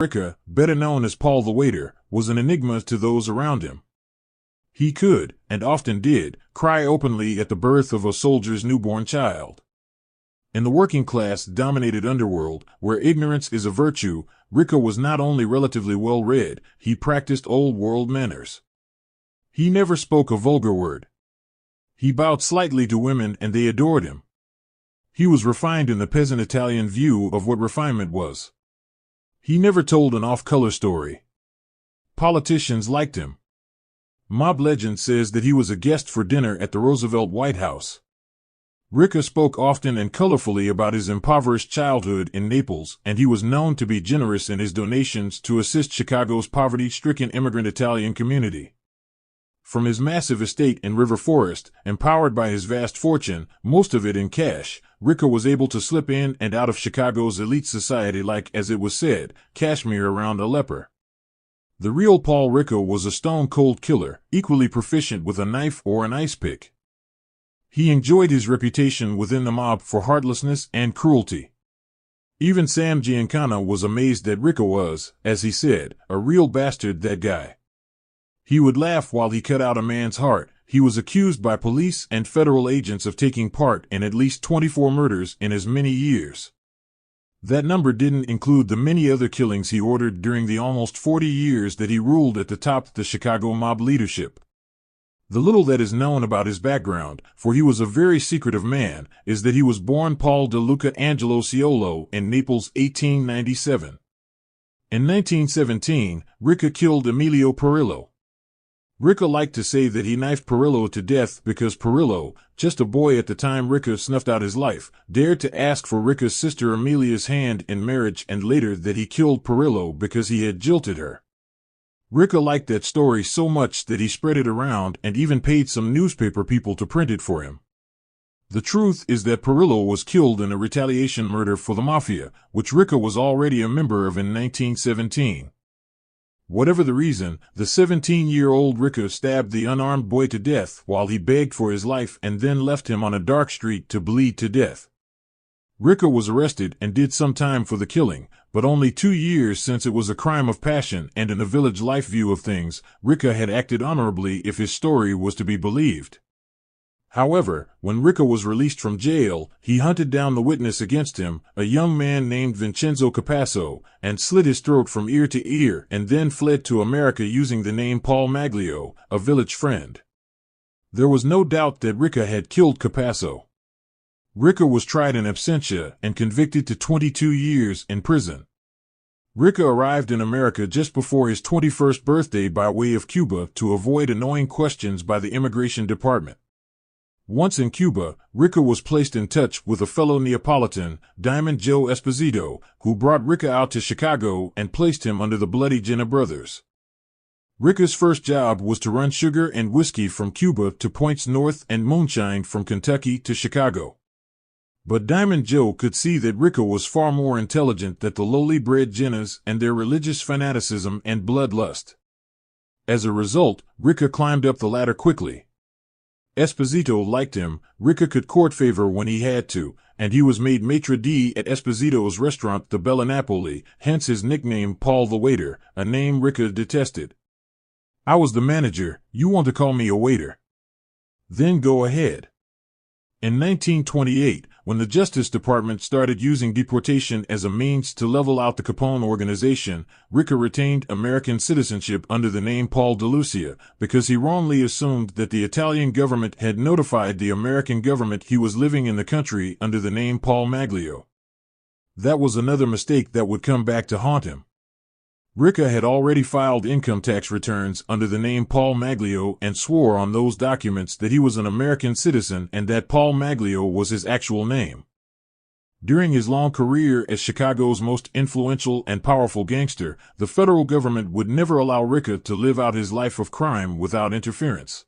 Ricca, better known as Paul the Waiter, was an enigma to those around him. He could, and often did, cry openly at the birth of a soldier's newborn child. In the working-class-dominated underworld, where ignorance is a virtue, Ricca was not only relatively well-read, he practiced old-world manners. He never spoke a vulgar word. He bowed slightly to women and they adored him. He was refined in the peasant Italian view of what refinement was. He never told an off-color story. Politicians liked him. Mob legend says that he was a guest for dinner at the Roosevelt White House. Ricca spoke often and colorfully about his impoverished childhood in Naples, and he was known to be generous in his donations to assist Chicago's poverty-stricken immigrant Italian community. From his massive estate in River Forest, empowered by his vast fortune, most of it in cash, Ricca was able to slip in and out of Chicago's elite society like, as it was said, cashmere around a leper. The real Paul Ricca was a stone-cold killer, equally proficient with a knife or an ice pick. He enjoyed his reputation within the mob for heartlessness and cruelty. Even Sam Giancana was amazed that Ricca was, as he said, a real bastard, that guy. He would laugh while he cut out a man's heart. He was accused by police and federal agents of taking part in at least 24 murders in as many years. That number didn't include the many other killings he ordered during the almost 40 years that he ruled at the top of the Chicago mob leadership. The little that is known about his background, for he was a very secretive man, is that he was born Paul De Luca Angelo Ciolo in Naples, 1897. In 1917, Ricca killed Emilio Perillo. Ricca liked to say that he knifed Perillo to death because Perillo, just a boy at the time Ricca snuffed out his life, dared to ask for Ricca's sister Emilia's hand in marriage, and later that he killed Perillo because he had jilted her. Ricca liked that story so much that he spread it around and even paid some newspaper people to print it for him. The truth is that Perillo was killed in a retaliation murder for the Mafia, which Ricca was already a member of in 1917. Whatever the reason, the 17-year-old Ricca stabbed the unarmed boy to death while he begged for his life and then left him on a dark street to bleed to death. Ricca was arrested and did some time for the killing, but only 2 years, since it was a crime of passion, and in the village life view of things, Ricca had acted honorably if his story was to be believed. However, when Ricca was released from jail, he hunted down the witness against him, a young man named Vincenzo Capasso, and slit his throat from ear to ear, and then fled to America using the name Paul Maglio, a village friend. There was no doubt that Ricca had killed Capasso. Ricca was tried in absentia and convicted to 22 years in prison. Ricca arrived in America just before his 21st birthday by way of Cuba to avoid annoying questions by the immigration department. Once in Cuba, Ricca was placed in touch with a fellow Neapolitan, Diamond Joe Esposito, who brought Ricca out to Chicago and placed him under the Bloody Jenna brothers. Ricca's first job was to run sugar and whiskey from Cuba to points north and moonshine from Kentucky to Chicago. But Diamond Joe could see that Ricca was far more intelligent than the lowly bred Jennas and their religious fanaticism and bloodlust. As a result, Ricca climbed up the ladder quickly. Esposito liked him. Ricca could court favor when he had to, and he was made maitre d' at Esposito's restaurant, the Bella Napoli, hence his nickname Paul the Waiter, a name Ricca detested. "I was the manager, you want to call me a waiter? Then go ahead." In 1928, when the Justice Department started using deportation as a means to level out the Capone organization, Ricca retained American citizenship under the name Paul de Lucia because he wrongly assumed that the Italian government had notified the American government he was living in the country under the name Paul Maglio. That was another mistake that would come back to haunt him. Ricca had already filed income tax returns under the name Paul Maglio and swore on those documents that he was an American citizen and that Paul Maglio was his actual name. During his long career as Chicago's most influential and powerful gangster, the federal government would never allow Ricca to live out his life of crime without interference.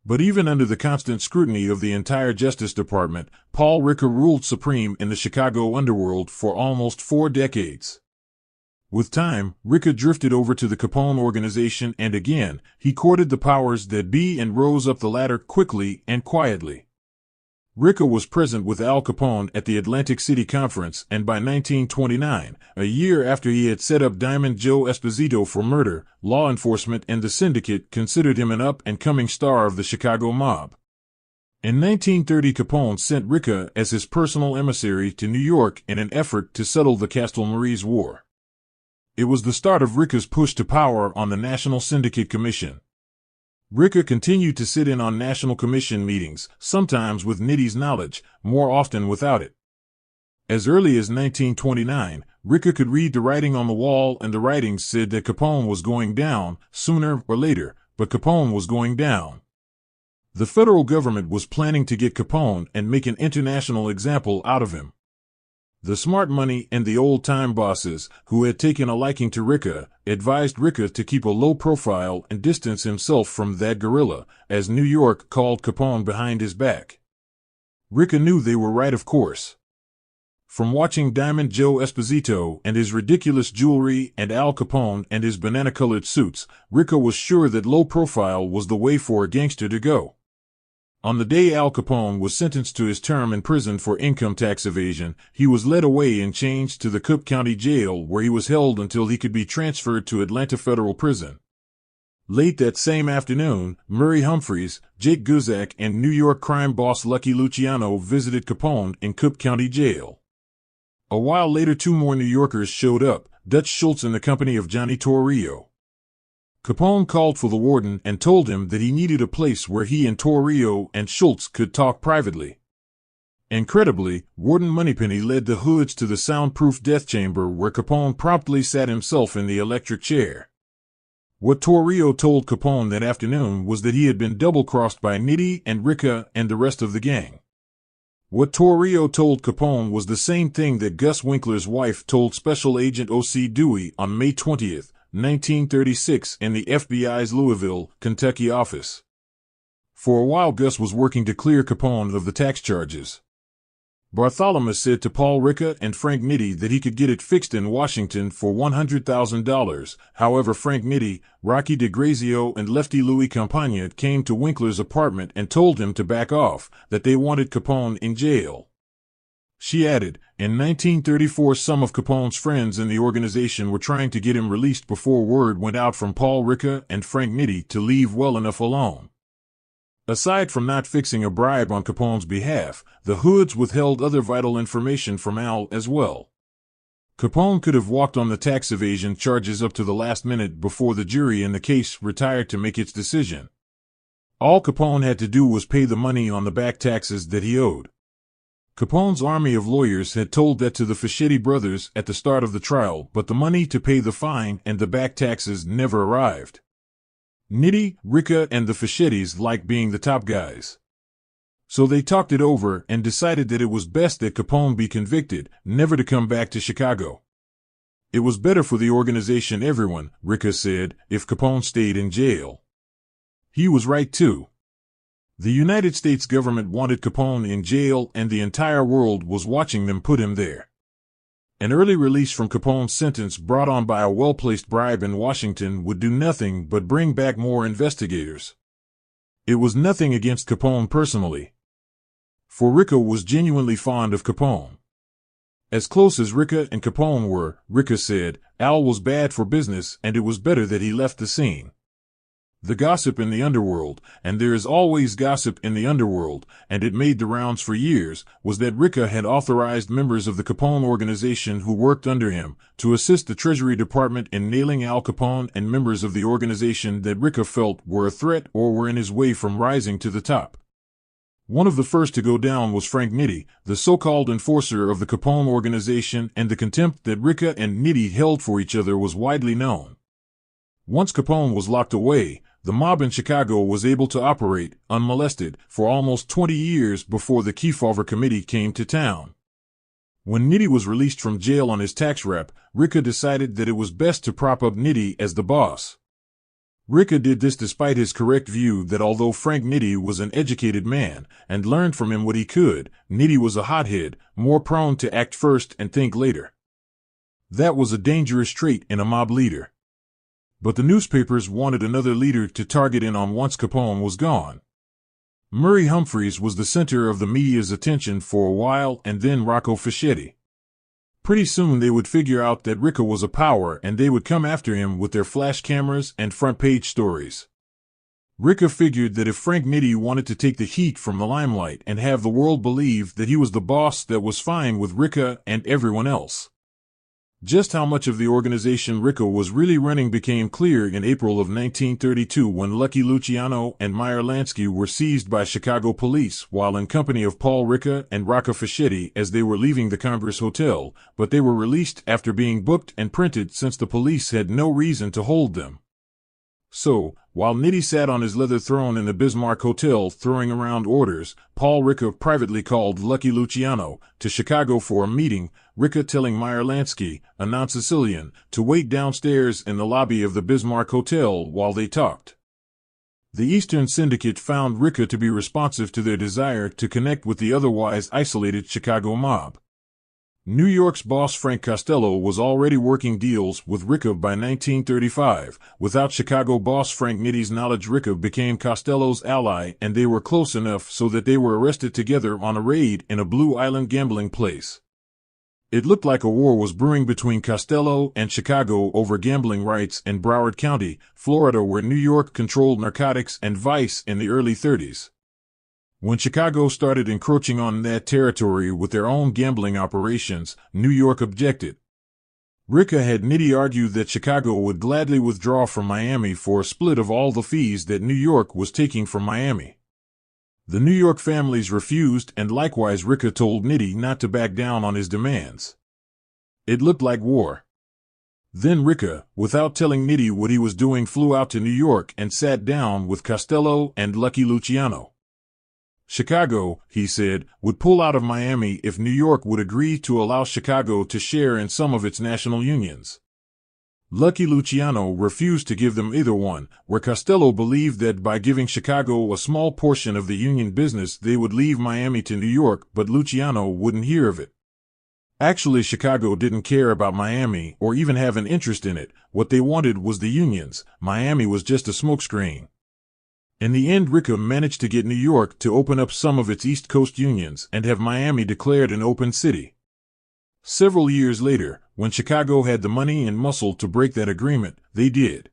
But even under the constant scrutiny of the entire Justice Department, Paul Ricca ruled supreme in the Chicago underworld for almost 4 decades. With time, Ricca drifted over to the Capone organization and again, he courted the powers that be and rose up the ladder quickly and quietly. Ricca was present with Al Capone at the Atlantic City Conference, and by 1929, a year after he had set up Diamond Joe Esposito for murder, law enforcement and the syndicate considered him an up-and-coming star of the Chicago mob. In 1930, Capone sent Ricca as his personal emissary to New York in an effort to settle the Castelmaries War. It was the start of Ricca's push to power on the National Syndicate Commission. Ricca continued to sit in on National Commission meetings, sometimes with Nitty's knowledge, more often without it. As early as 1929, Ricca could read the writing on the wall, and the writings said that Capone was going down, sooner or later, but Capone was going down. The federal government was planning to get Capone and make an international example out of him. The smart money and the old-time bosses, who had taken a liking to Ricca, advised Ricca to keep a low profile and distance himself from that gorilla, as New York called Capone behind his back. Ricca knew they were right, of course. From watching Diamond Joe Esposito and his ridiculous jewelry and Al Capone and his banana-colored suits, Ricca was sure that low profile was the way for a gangster to go. On the day Al Capone was sentenced to his term in prison for income tax evasion, he was led away and changed to the Cook County Jail, where he was held until he could be transferred to Atlanta Federal Prison. Late that same afternoon, Murray Humphreys, Jake Guzak, and New York crime boss Lucky Luciano visited Capone in Cook County Jail. A while later, two more New Yorkers showed up, Dutch Schultz in the company of Johnny Torrio. Capone called for the warden and told him that he needed a place where he and Torrio and Schultz could talk privately. Incredibly, Warden Moneypenny led the hoods to the soundproof death chamber, where Capone promptly sat himself in the electric chair. What Torrio told Capone that afternoon was that he had been double-crossed by Nitty and Ricca and the rest of the gang. What Torrio told Capone was the same thing that Gus Winkler's wife told Special Agent O.C. Dewey on May 20th, 1936, in the FBI's Louisville, Kentucky office. For a while, Gus was working to clear Capone of the tax charges. Bartholomew said to Paul Ricca and Frank Nitti that he could get it fixed in Washington for $100,000. However, Frank Nitti, Rocky DeGrazio, and Lefty Louis Campagna came to Winkler's apartment and told him to back off, that they wanted Capone in jail. She added, in 1934 some of Capone's friends in the organization were trying to get him released before word went out from Paul Ricca and Frank Nitti to leave well enough alone. Aside from not fixing a bribe on Capone's behalf, the hoods withheld other vital information from Al as well. Capone could have walked on the tax evasion charges up to the last minute before the jury in the case retired to make its decision. All Capone had to do was pay the money on the back taxes that he owed. Capone's army of lawyers had told that to the Fischetti brothers at the start of the trial, but the money to pay the fine and the back taxes never arrived. Nitti, Ricca, and the Fischettis liked being the top guys. So they talked it over and decided that it was best that Capone be convicted, never to come back to Chicago. It was better for the organization, everyone, Ricca said, if Capone stayed in jail. He was right too. The United States government wanted Capone in jail, and the entire world was watching them put him there. An early release from Capone's sentence brought on by a well-placed bribe in Washington would do nothing but bring back more investigators. It was nothing against Capone personally. For Ricca was genuinely fond of Capone. As close as Ricca and Capone were, Ricca said, Al was bad for business and it was better that he left the scene. The gossip in the underworld, and there is always gossip in the underworld, and it made the rounds for years, was that Ricca had authorized members of the Capone organization who worked under him to assist the Treasury Department in nailing Al Capone and members of the organization that Ricca felt were a threat or were in his way from rising to the top. One of the first to go down was Frank Nitti, the so-called enforcer of the Capone organization, and the contempt that Ricca and Nitti held for each other was widely known. Once Capone was locked away, the mob in Chicago was able to operate, unmolested, for almost 20 years before the Kefauver Committee came to town. When Nitti was released from jail on his tax rap, Ricca decided that it was best to prop up Nitti as the boss. Ricca did this despite his correct view that although Frank Nitti was an educated man, and learned from him what he could, Nitti was a hothead, more prone to act first and think later. That was a dangerous trait in a mob leader. But the newspapers wanted another leader to target in on once Capone was gone. Murray Humphreys was the center of the media's attention for a while, and then Rocco Fischetti. Pretty soon they would figure out that Ricca was a power, and they would come after him with their flash cameras and front-page stories. Ricca figured that if Frank Nitti wanted to take the heat from the limelight and have the world believe that he was the boss, that was fine with Ricca and everyone else. Just how much of the organization Ricca was really running became clear in April of 1932 when Lucky Luciano and Meyer Lansky were seized by Chicago police while in company of Paul Ricca and Rocco Fischetti as they were leaving the Congress Hotel, but they were released after being booked and printed since the police had no reason to hold them. So, while Nitti sat on his leather throne in the Bismarck Hotel throwing around orders, Paul Ricca privately called Lucky Luciano to Chicago for a meeting, Ricca telling Meyer Lansky, a non-Sicilian, to wait downstairs in the lobby of the Bismarck Hotel while they talked. The Eastern Syndicate found Ricca to be responsive to their desire to connect with the otherwise isolated Chicago mob. New York's boss Frank Costello was already working deals with Ricca by 1935. Without Chicago boss Frank Nitti's knowledge, Ricca became Costello's ally, and they were close enough so that they were arrested together on a raid in a Blue Island gambling place. It looked like a war was brewing between Costello and Chicago over gambling rights in Broward County, Florida, where New York controlled narcotics and vice in the early 30s. When Chicago started encroaching on that territory with their own gambling operations, New York objected. Ricca had Nitti argue that Chicago would gladly withdraw from Miami for a split of all the fees that New York was taking from Miami. The New York families refused, and likewise Ricca told Nitti not to back down on his demands. It looked like war. Then Ricca, without telling Nitti what he was doing, flew out to New York and sat down with Costello and Lucky Luciano. Chicago, he said, would pull out of Miami if New York would agree to allow Chicago to share in some of its national unions. Lucky Luciano refused to give them either one, where Costello believed that by giving Chicago a small portion of the union business they would leave Miami to New York, but Luciano wouldn't hear of it. Actually, Chicago didn't care about Miami or even have an interest in it. What they wanted was the unions. Miami was just a smokescreen. In the end, Ricca managed to get New York to open up some of its East Coast unions and have Miami declared an open city. Several years later, when Chicago had the money and muscle to break that agreement, they did.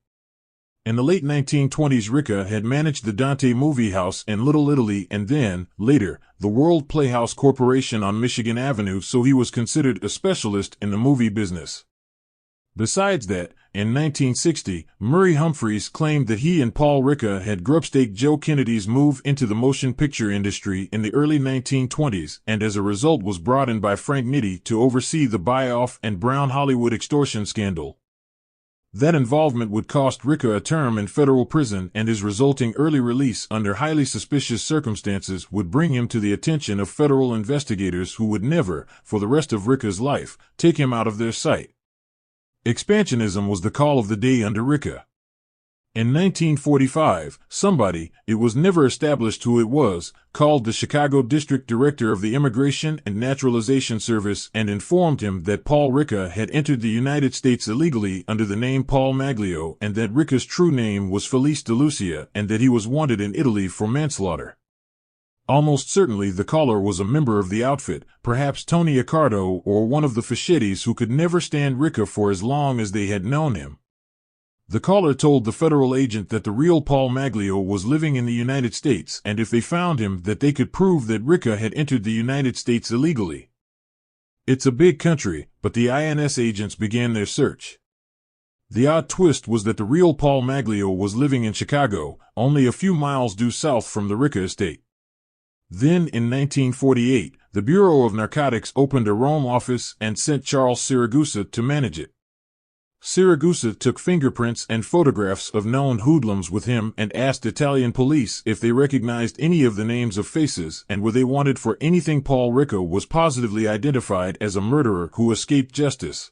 In the late 1920s, Ricca had managed the Dante Movie House in Little Italy and then, later, the World Playhouse Corporation on Michigan Avenue, so he was considered a specialist in the movie business. Besides that, in 1960, Murray Humphreys claimed that he and Paul Ricca had grubstaked Joe Kennedy's move into the motion picture industry in the early 1920s, and as a result was brought in by Frank Nitti to oversee the buy-off and Brown Hollywood extortion scandal. That involvement would cost Ricca a term in federal prison, and his resulting early release under highly suspicious circumstances would bring him to the attention of federal investigators who would never, for the rest of Ricca's life, take him out of their sight. Expansionism was the call of the day under Ricca. In 1945, somebody, it was never established who it was, called the Chicago District Director of the Immigration and Naturalization Service and informed him that Paul Ricca had entered the United States illegally under the name Paul Maglio, and that Ricca's true name was Felice de Lucia, and that he was wanted in Italy for manslaughter. Almost certainly the caller was a member of the outfit, perhaps Tony Accardo or one of the Fischettis, who could never stand Ricca for as long as they had known him. The caller told the federal agent that the real Paul Maglio was living in the United States, and if they found him, that they could prove that Ricca had entered the United States illegally. It's a big country, but the INS agents began their search. The odd twist was that the real Paul Maglio was living in Chicago, only a few miles due south from the Ricca estate. Then, in 1948, the Bureau of Narcotics opened a Rome office and sent Charles Siragusa to manage it. Siragusa took fingerprints and photographs of known hoodlums with him and asked Italian police if they recognized any of the names of faces and were they wanted for anything. Paul Ricca was positively identified as a murderer who escaped justice.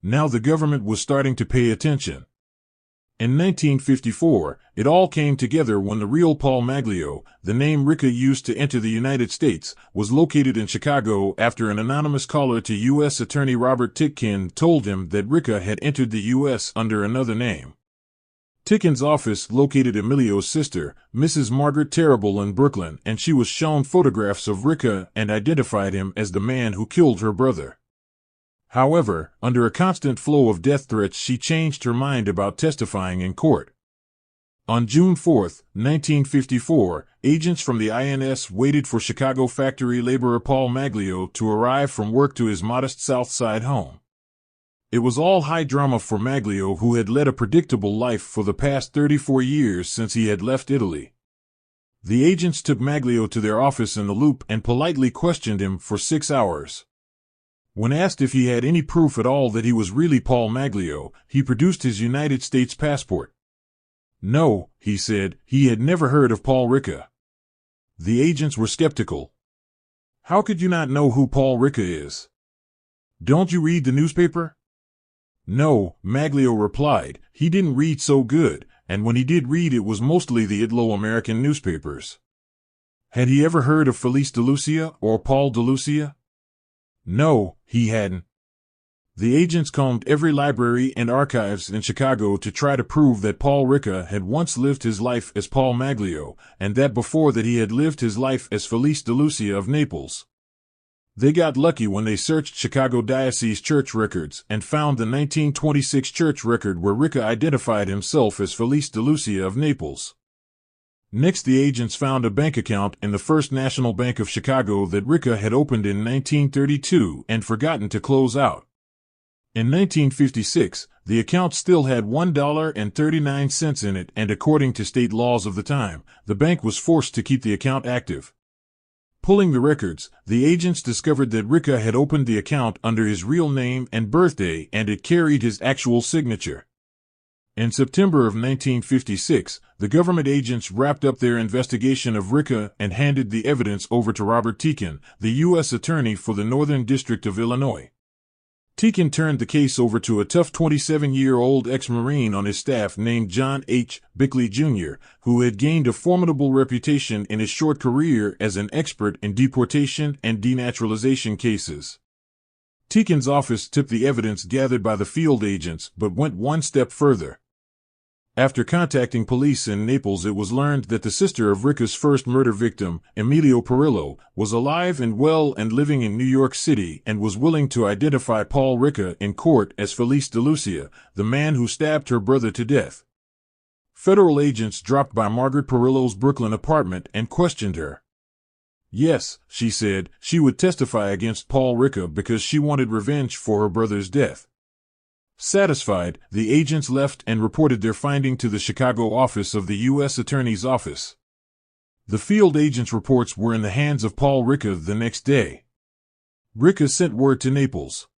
Now the government was starting to pay attention. In 1954, it all came together when the real Paul Maglio, the name Ricca used to enter the United States, was located in Chicago after an anonymous caller to U.S. Attorney Robert Titkin told him that Ricca had entered the U.S. under another name. Ticken's office located Emilio's sister, Mrs. Margaret Terrible, in Brooklyn, and she was shown photographs of Ricca and identified him as the man who killed her brother. However, under a constant flow of death threats, she changed her mind about testifying in court. On June 4, 1954, agents from the INS waited for Chicago factory laborer Paul Maglio to arrive from work to his modest South Side home. It was all high drama for Maglio, who had led a predictable life for the past 34 years since he had left Italy. The agents took Maglio to their office in the Loop and politely questioned him for 6 hours. When asked if he had any proof at all that he was really Paul Maglio, he produced his United States passport. No, he said, he had never heard of Paul Ricca. The agents were skeptical. How could you not know who Paul Ricca is? Don't you read the newspaper? No, Maglio replied, he didn't read so good, and when he did read it was mostly the Italo-American newspapers. Had he ever heard of Felice de Lucia or Paul de Lucia? No, he hadn't. The agents combed every library and archives in Chicago to try to prove that Paul Ricca had once lived his life as Paul Maglio, and that before that he had lived his life as Felice de Lucia of Naples. They got lucky when they searched Chicago Diocese church records and found the 1926 church record where Ricca identified himself as Felice de Lucia of Naples. Next, the agents found a bank account in the First National Bank of Chicago that Ricca had opened in 1932 and forgotten to close out. In 1956, the account still had $1.39 in it, and according to state laws of the time, the bank was forced to keep the account active. Pulling the records, the agents discovered that Ricca had opened the account under his real name and birthday, and it carried his actual signature. In September of 1956, the government agents wrapped up their investigation of Ricca and handed the evidence over to Robert Ticken, the U.S. Attorney for the Northern District of Illinois. Ticken turned the case over to a tough 27-year-old ex-Marine on his staff named John H. Bickley, Jr., who had gained a formidable reputation in his short career as an expert in deportation and denaturalization cases. Ticken's office took the evidence gathered by the field agents but went one step further. After contacting police in Naples, it was learned that the sister of Ricca's first murder victim, Emilio Perillo, was alive and well and living in New York City and was willing to identify Paul Ricca in court as Felice de Lucia, the man who stabbed her brother to death. Federal agents dropped by Margaret Perillo's Brooklyn apartment and questioned her. Yes, she said, she would testify against Paul Ricca because she wanted revenge for her brother's death. Satisfied, the agents left and reported their finding to the Chicago office of the U.S. Attorney's Office. The field agents' reports were in the hands of Paul Ricca the next day. Ricca sent word to Naples.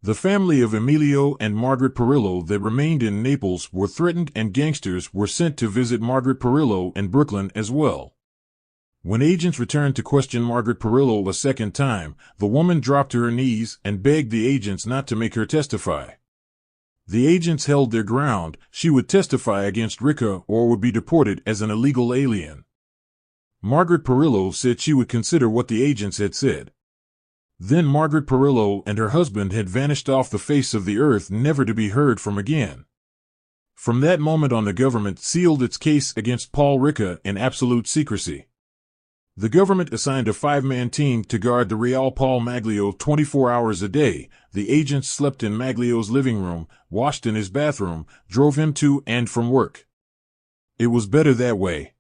The family of Emilio and Margaret Perillo that remained in Naples were threatened, and gangsters were sent to visit Margaret Perillo in Brooklyn as well. When agents returned to question Margaret Perillo a second time, the woman dropped to her knees and begged the agents not to make her testify. The agents held their ground. She would testify against Ricca or would be deported as an illegal alien. Margaret Perillo said she would consider what the agents had said. Then Margaret Perillo and her husband had vanished off the face of the earth, never to be heard from again. From that moment on, the government sealed its case against Paul Ricca in absolute secrecy. The government assigned a 5-man team to guard the Real Paul Maglio 24 hours a day. The agents slept in Maglio's living room, washed in his bathroom, drove him to and from work. It was better that way.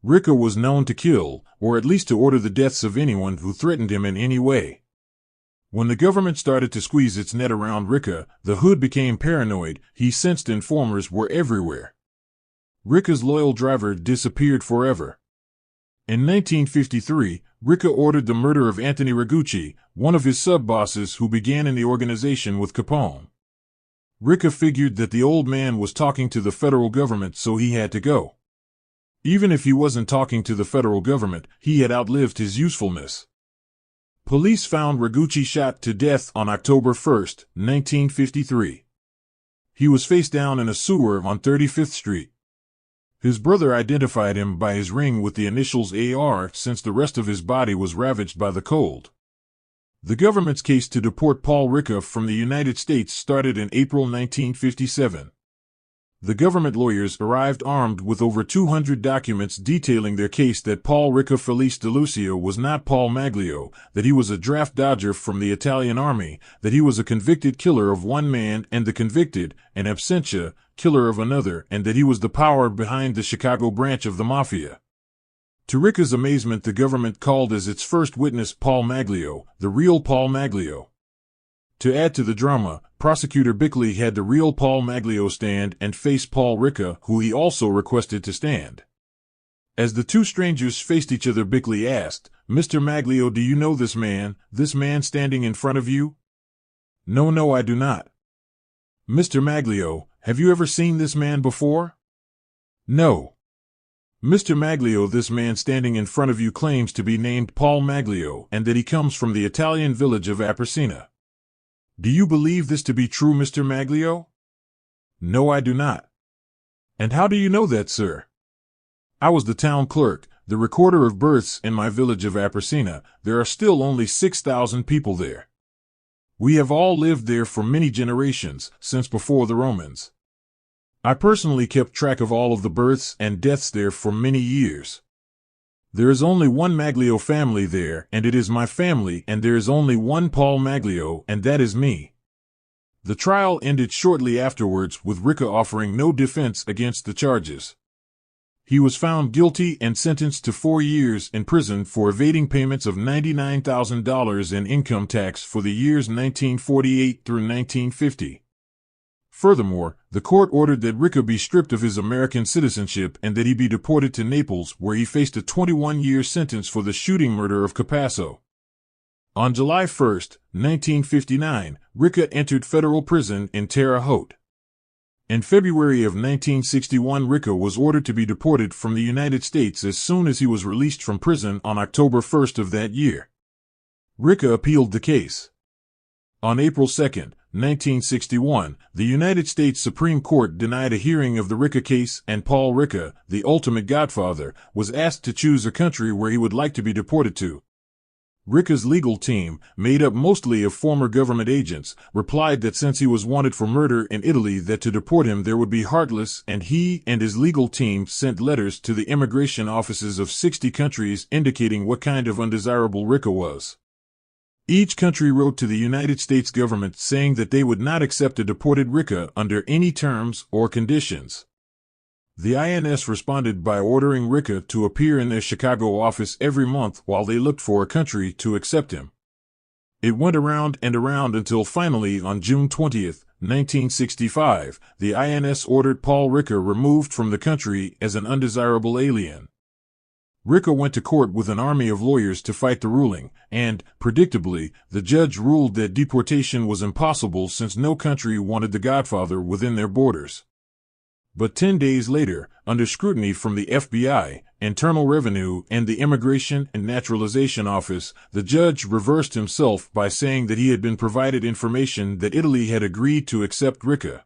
Ricca was known to kill, or at least to order the deaths of anyone who threatened him in any way. When the government started to squeeze its net around Ricca, the hood became paranoid. He sensed informers were everywhere. Ricca's loyal driver disappeared forever. In 1953, Ricca ordered the murder of Anthony Rigucci, one of his sub-bosses who began in the organization with Capone. Ricca figured that the old man was talking to the federal government, so he had to go. Even if he wasn't talking to the federal government, he had outlived his usefulness. Police found Rigucci shot to death on October 1, 1953. He was face down in a sewer on 35th Street. His brother identified him by his ring with the initials AR, since the rest of his body was ravaged by the cold. The government's case to deport Paul Ricca from the United States started in April 1957. The government lawyers arrived armed with over 200 documents detailing their case that Paul Ricca Felice de Lucio was not Paul Maglio, that he was a draft dodger from the Italian army, that he was a convicted killer of one man and the convicted, in absentia, killer of another, and that he was the power behind the Chicago branch of the mafia. To Ricca's amazement, the government called as its first witness Paul Maglio, the real Paul Maglio. To add to the drama, Prosecutor Bickley had the real Paul Maglio stand and face Paul Ricca, who he also requested to stand. As the two strangers faced each other, Bickley asked, "Mr. Maglio, do you know this man standing in front of you?" No, I do not." "Mr. Maglio, have you ever seen this man before?" "No." "Mr. Maglio, this man standing in front of you claims to be named Paul Maglio and that he comes from the Italian village of Aprisina. Do you believe this to be true, Mr. Maglio?" "No, I do not." "And how do you know that, sir?" "I was the town clerk, the recorder of births in my village of Aprisina. There are still only 6,000 people there. We have all lived there for many generations, since before the Romans. I personally kept track of all of the births and deaths there for many years. There is only one Maglio family there, and it is my family, and there is only one Paul Maglio, and that is me." The trial ended shortly afterwards with Ricca offering no defense against the charges. He was found guilty and sentenced to 4 years in prison for evading payments of $99,000 in income tax for the years 1948 through 1950. Furthermore, the court ordered that Ricca be stripped of his American citizenship and that he be deported to Naples, where he faced a 21-year sentence for the shooting murder of Capasso. On July 1, 1959, Ricca entered federal prison in Terre Haute. In February of 1961, Ricca was ordered to be deported from the United States as soon as he was released from prison on October 1 of that year. Ricca appealed the case. On April 2, 1961, the United States Supreme Court denied a hearing of the Ricca case, and Paul Ricca, the ultimate godfather, was asked to choose a country where he would like to be deported to. Ricca's legal team, made up mostly of former government agents, replied that since he was wanted for murder in Italy, that to deport him there would be heartless, and he and his legal team sent letters to the immigration offices of 60 countries indicating what kind of undesirable Ricca was. Each country wrote to the United States government saying that they would not accept a deported Ricca under any terms or conditions. The INS responded by ordering Ricca to appear in their Chicago office every month while they looked for a country to accept him. It went around and around until finally, on June 20, 1965, the INS ordered Paul Ricca removed from the country as an undesirable alien. Ricca went to court with an army of lawyers to fight the ruling, and, predictably, the judge ruled that deportation was impossible since no country wanted the Godfather within their borders. But 10 days later, under scrutiny from the FBI, Internal Revenue, and the Immigration and Naturalization Office, the judge reversed himself by saying that he had been provided information that Italy had agreed to accept Ricca.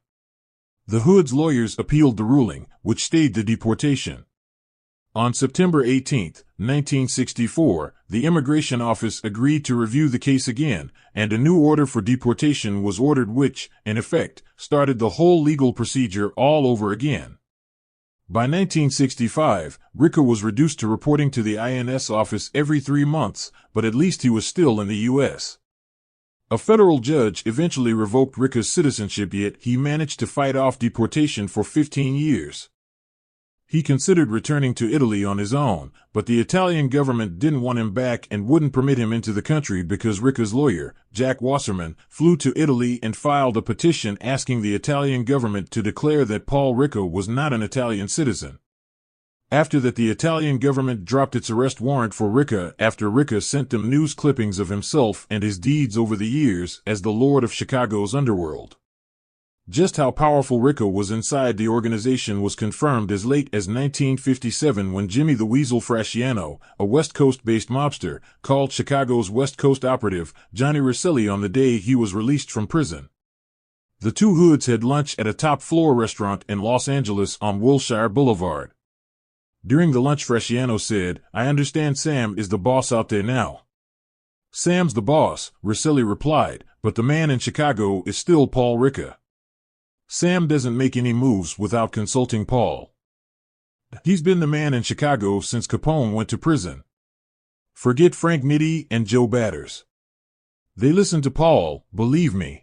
The Hood's lawyers appealed the ruling, which stayed the deportation. On September 18, 1964, the Immigration Office agreed to review the case again, and a new order for deportation was ordered which, in effect, started the whole legal procedure all over again. By 1965, Ricca was reduced to reporting to the INS office every 3 months, but at least he was still in the U.S. A federal judge eventually revoked Ricca's citizenship, yet he managed to fight off deportation for 15 years. He considered returning to Italy on his own, but the Italian government didn't want him back and wouldn't permit him into the country because Ricca's lawyer, Jack Wasserman, flew to Italy and filed a petition asking the Italian government to declare that Paul Ricca was not an Italian citizen. After that, the Italian government dropped its arrest warrant for Ricca after Ricca sent them news clippings of himself and his deeds over the years as the Lord of Chicago's underworld. Just how powerful Ricca was inside the organization was confirmed as late as 1957 when Jimmy the Weasel Frasciano, a West Coast-based mobster, called Chicago's West Coast operative, Johnny Rosselli, on the day he was released from prison. The two hoods had lunch at a top-floor restaurant in Los Angeles on Wilshire Boulevard. During the lunch, Frasciano said, "I understand Sam is the boss out there now." "Sam's the boss," Rosselli replied, "but the man in Chicago is still Paul Ricca." Sam doesn't make any moves without consulting Paul. He's been the man in Chicago since Capone went to prison. Forget Frank Nitti and Joe Batters. They listen to Paul, believe me.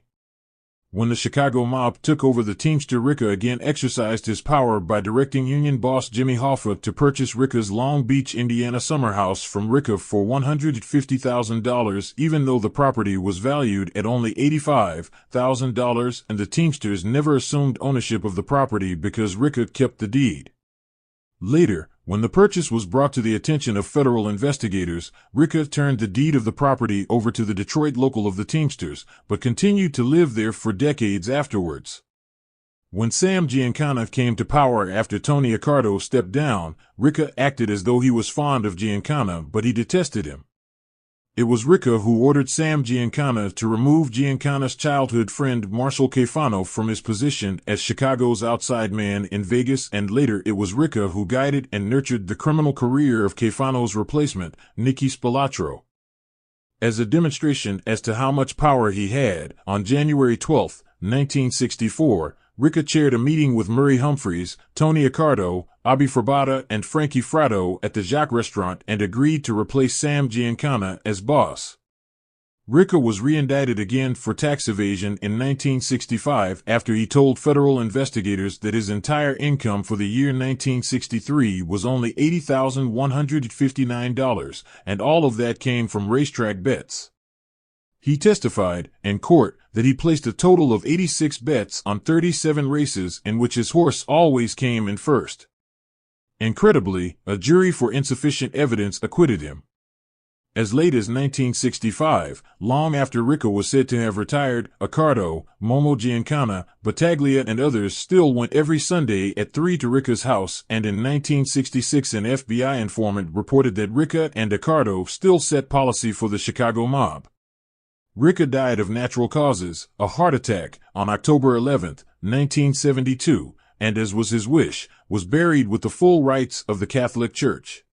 When the Chicago mob took over, the Teamster Ricca again exercised his power by directing union boss Jimmy Hoffa to purchase Ricca's Long Beach, Indiana summer house from Ricca for $150,000, even though the property was valued at only $85,000, and the Teamsters never assumed ownership of the property because Ricca kept the deed. Later, when the purchase was brought to the attention of federal investigators, Ricca turned the deed of the property over to the Detroit local of the Teamsters, but continued to live there for decades afterwards. When Sam Giancana came to power after Tony Accardo stepped down, Ricca acted as though he was fond of Giancana, but he detested him. It was Ricca who ordered Sam Giancana to remove Giancana's childhood friend Marshall Cafano from his position as Chicago's outside man in Vegas, and later it was Ricca who guided and nurtured the criminal career of Cafano's replacement, Nicky Spilatro. As a demonstration as to how much power he had, on January 12, 1964, Ricca chaired a meeting with Murray Humphreys, Tony Accardo, Abby Frabata, and Frankie Fratto at the Jacques restaurant and agreed to replace Sam Giancana as boss. Ricca was reindicted again for tax evasion in 1965 after he told federal investigators that his entire income for the year 1963 was only $80,159, and all of that came from racetrack bets. He testified, in court, that he placed a total of 86 bets on 37 races in which his horse always came in first. Incredibly, a jury for insufficient evidence acquitted him. As late as 1965, long after Ricca was said to have retired, Accardo, Momo Giancana, Battaglia and others still went every Sunday at 3 to Ricca's house, and in 1966 an FBI informant reported that Ricca and Accardo still set policy for the Chicago mob. Ricca died of natural causes, a heart attack, on October 11, 1972, and as was his wish, was buried with the full rites of the Catholic Church.